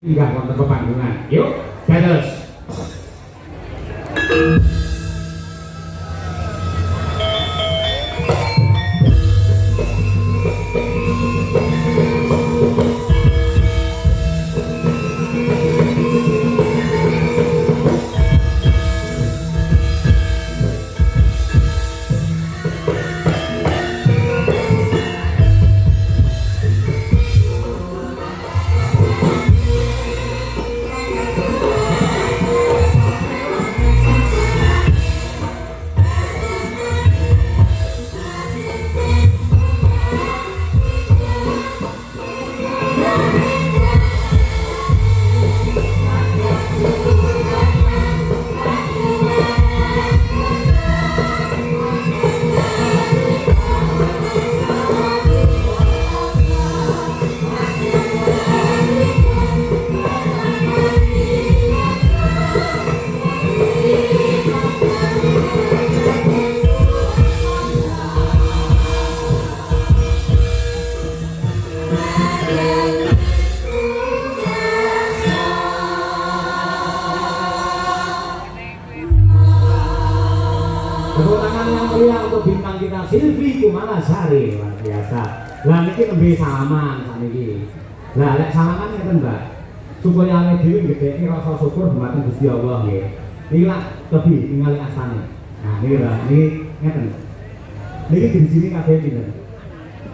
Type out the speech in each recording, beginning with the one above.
Enggak wonten pepanggungan. Yuk, dados. Silvi Kumalasari, luar biasa. Lah niki nembe salaman sakniki. Lah lek salaman ngeten, Mbak. Supaya awake dhewe gedheki rasa syukur dumateng Gusti Allah nggih. Niki lak lebih ningali asane. Nah, niki lho, niki ngeten. Niki dirijini kabeh pinten?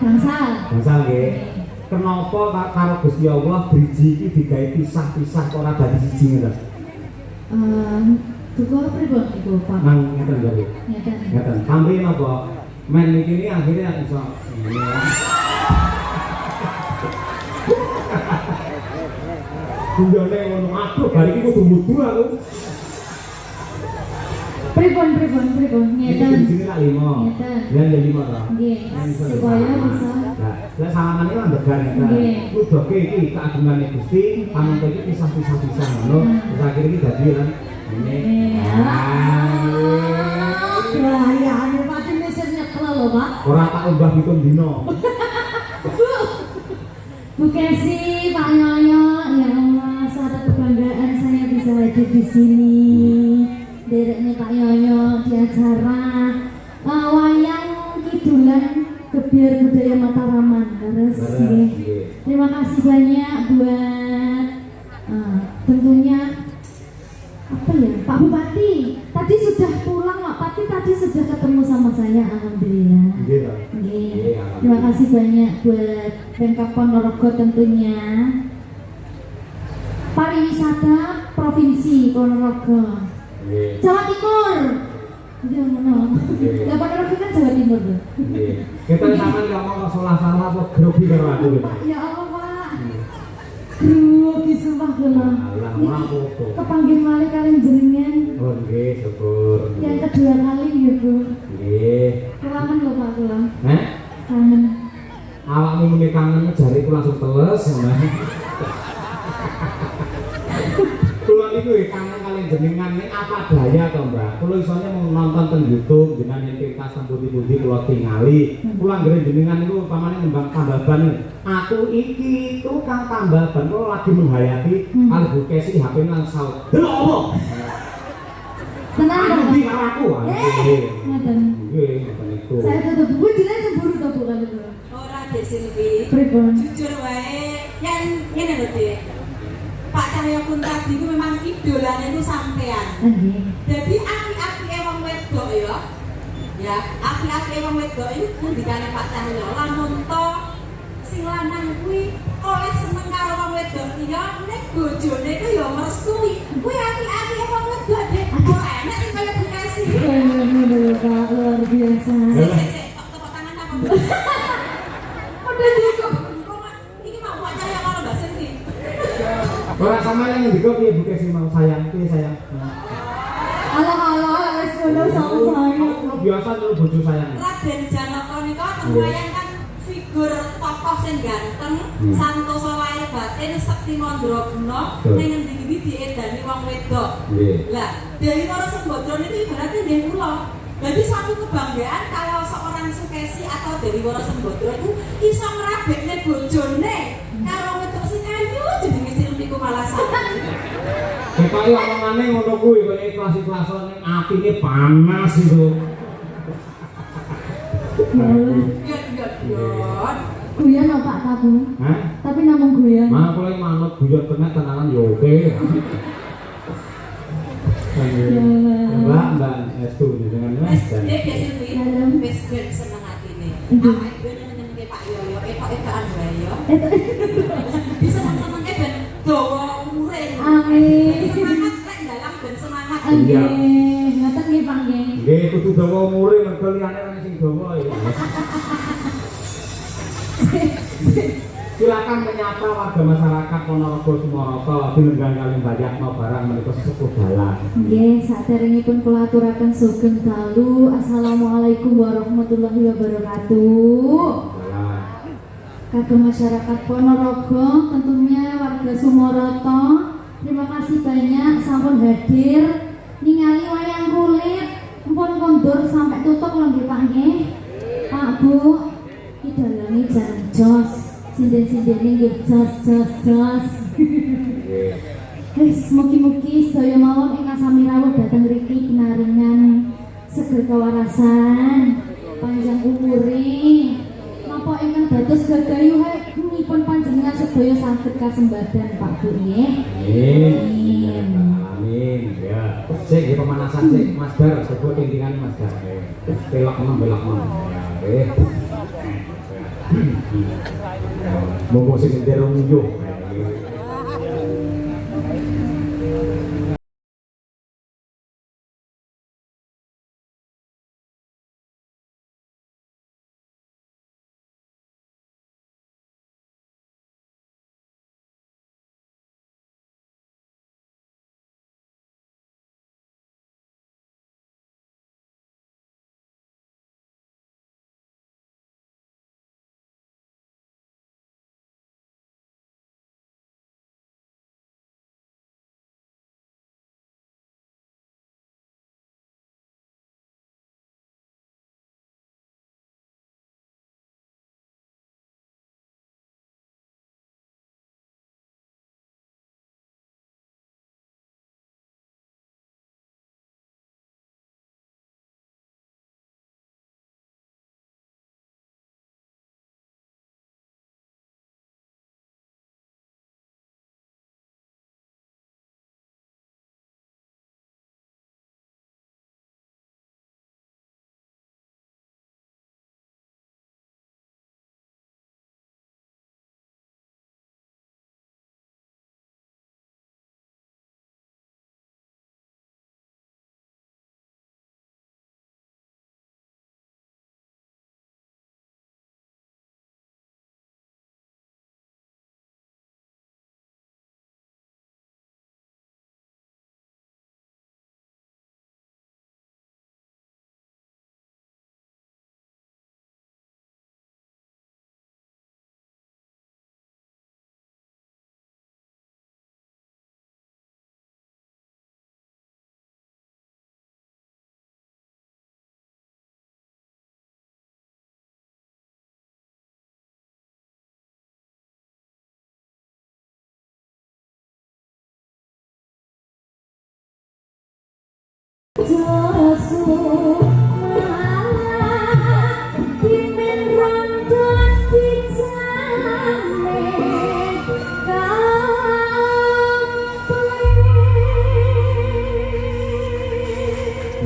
Gangsal. Gangsal nggih. Kenapa karo Gusti Allah driji iki digawe pisah-pisah kok ora dadi siji ngeten? Duka pripun iku, Pak? Nang ngeten lho. Ngeten. Ngeten. Tambahin apa? Men iki ini akhirnya iso ngene ya. Tunjone ngono aduh bar iki kudu mudu aku. Pripun ngeten. Iki sini lak 5. Ngeten. Ya 5 to. Nggih. Supaya bisa. Lah, lek sampeyan iki lan began ngeten. Kudoke iki keagungane Gusti, panonton iki pisah-pisah ngono. Terus akhirnya iki dadi lan ngene. Bahayane pati mesin nyekel lho, Pak. Ora tak umbah hitung dino. Bu Kesi, Pak Nyoyo, ya Allah, suatu kebanggaan saya bisa hadir di sini. Dereknya Pak Nyoyo di acara wayang kidulan Gebiar Budaya Mataraman. Terus, terima kasih banyak buat tentunya apa ya, Pak Bupati. Tadi sudah pulang, Pak Bupati tadi sudah ketemu sama saya, alhamdulillah. Nggih. Terima kasih banyak buat Pemkab Ponorogo tentunya. Pariwisata Provinsi Ponorogo. Jawa Timur. Iya, ngono. Lah Ponorogo kan Jawa Timur lho. Nggih. Kita sampean ngomong salah-salah apa grogi karo aku gitu. Ya Allah, Pak. Grogi sumpah kula. Lah, ora apa-apa. Kepanggih malih kalian jenengan. Oh nggih, syukur. Yang kedua kali ya, Bu. Nggih. Kangen lho Pak kula. Heh? Kangen. Awakmu muni kangen jariku langsung teles, Mbak. Kula niku kangen kalian jenengan nek apa daya to, Mbak. Kula isone mau nonton teng YouTube jenengan yen kita pundi-pundi kula tingali. Kula nggih jenengan niku upamane nembang tambaban. Aku iki tukang tambaban kula lagi menghayati albu kesi HP nang saut. Lho apa? Tenang Aku dong. di aku. Nggih. Ngaten. Nggih, ngoten niku. Saya tutup Bu jenengan cemburu to Bu kali kula. Ora Dek Silvi. Pripun? Jujur wae, yang ngene lho Dek. Pak Cahyo pun tadi itu memang idolanya itu sampean. Nggih. Jadi api-api wong wedok ya. Ya, api-api wong wedok itu ngendikane Pak Cahyo. Lamun to sing lanang kuwi oleh seneng karo wong wedok ya nek bojone ku ya merestui. Kuwi api-api wong wedok Dek. Ora enak sing kaya Bekasi. Ngono Pak, luar biasa. Sik, tepuk tangan apa? Udah cukup. Iki mau Pak Cahyo karo Mbak Silvi. Ora sama yang ndiko piye Bu Kesi mau sayang, piye sayang. Ala wis ngono sama saya. Biasa dulu bojo sayang. Raden Janaka nika tembayan kan figur tokoh sing ganteng, santosa lahir batin, sekti mandraguna, ning ngendi-endi diedani wong wedok. Lah, Dewi Wara Sembadra niku ibaratnya nggih kula. Jadi suatu kebanggaan kalau seorang Sukesi atau Dewi Wara Sembadra itu iso ngrabekne bojone karo wedok sing ayu jenenge Silvi Kumalasari. Ketoke omongane ngono kuwi kok ikhlas-ikhlas ning atine panas itu. Guyon apa Pak Kabu? Hah? Tapi namung guyon. Mah kowe manut guyon tenan tenanan ya oke. Mbak Estu dengan Mas dan biasa kuwi wis ben seneng atine. Awake dhewe nyenengke Pak Yoyo, etok-etokan wae yo. Diseneng-senengke ben dawa umure. Amin. Semangat rek dalam ben semangat. Nggih, ngoten nggih Pak nggih. nggih kudu dawa umure mergo liyane ora sing dawa ya. Silakan menyapa warga masyarakat Ponorogo Sumoroto dilenggang kalian Bayakno barang menika sesepuh dalan. Nggih, saderengipun kula aturaken sugeng dalu. Assalamualaikum warahmatullahi wabarakatuh. Kagem masyarakat Ponorogo, tentunya warga Sumoroto, terima kasih banyak sampun hadir ningali wayang kulit mpun kondur sampai tutup lho nggih Pak nggih. Pak Bu, iki dalane jan jos. Sinden-sindene nggih jos. Wis mugi-mugi sedaya mawon ingkang sami rawuh dhateng mriki pinaringan seger kawarasan, panjang umure. Napa ingkang dados gagayuhanipun panjenengan sedaya saged kasembadan Pak Bu nggih. Amin. Amin. Ya. Sik nggih pemanasan sik Mas Dar, coba tingtingan Mas Dar. Belok men. Ya, monggo sing ndir nguyuh.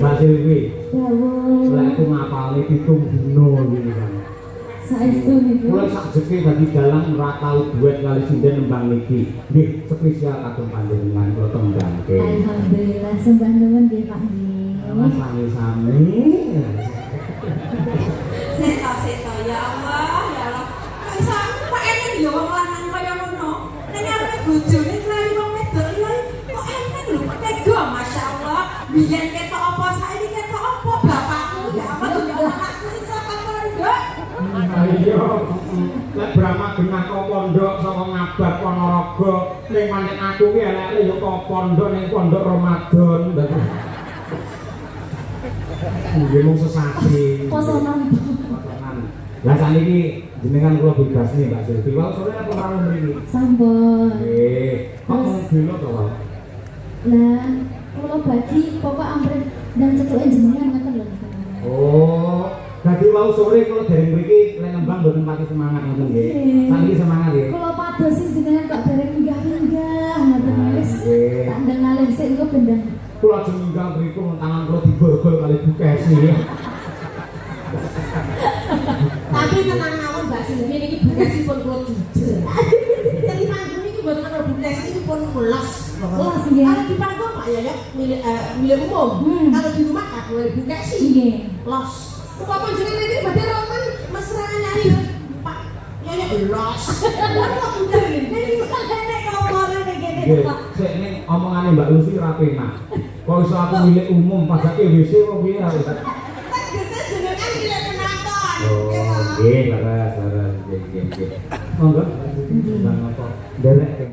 Mbak Silvi, lek aku ngapalne 7 dino iki kan. Saestu niku. Mulai sak jeke dadi dalang ora tau duet kali sinden nembang niki. Nggih, spesial kagem panjenengan kula tembanke. Alhamdulillah sembah nuwun nggih Pak nggih. Sami-sami. Seto ya Allah. Kok iso kok enek ya wong lanang kaya ngono. Ning arep bojone klari wong wedok liya kok enek lho kok tega masyaallah. Biyen ketok apa saiki ketok apa bapakku ya apa tuh anakku sing saka pondok. Ayo, lek Brahma genah kok pondok saka Ngabak Ponorogo, ning maneh aku ki elek yo kok pondok ning pondok Ramadan. Nggih mung sesasi. Posonan. Lah saniki jenengan kula bebas nih Mbak Silvi. Wau sore apa karo mriki? Sampun. Nggih. Kok gelo to, Wau? Lah, kula bagi pokok amrih dan cetuke jenengan ngoten lho. Oh, dadi wau sore kula dereng mriki lek nembang mboten pati semangat ngoten nggih. Saniki semangat nggih. Kula padosi jenengan kok dereng minggah-minggah ngoten wis. Nggih. Tak ndang ngalih sik engko bendang. Kula ajeng minggang mriku tangan kula diborgol kali Bukesi. Tapi tenang mawon Mbak Silvi niki Bukesi pun kula jujur. Jadi panggung niki mboten ana Bukesi niki pun melas. Melas, nggih. Kalau di panggung Pak Yoyo milik umum. Kalau di rumah tak boleh Bukesi. Nggih. Los. Upama jenenge iki badhe roman mesra nyari Pak Yoyo los. Nek makane ngomongane ngene Nggih, Pak. sik ning omongane Mbak Lucy ra penak. Kok iso aku milik umum padake WC kok piye aku. Kan biasa jenengan milik penonton. Oh, nggih, laras, nggih. Monggo, nang apa? Derek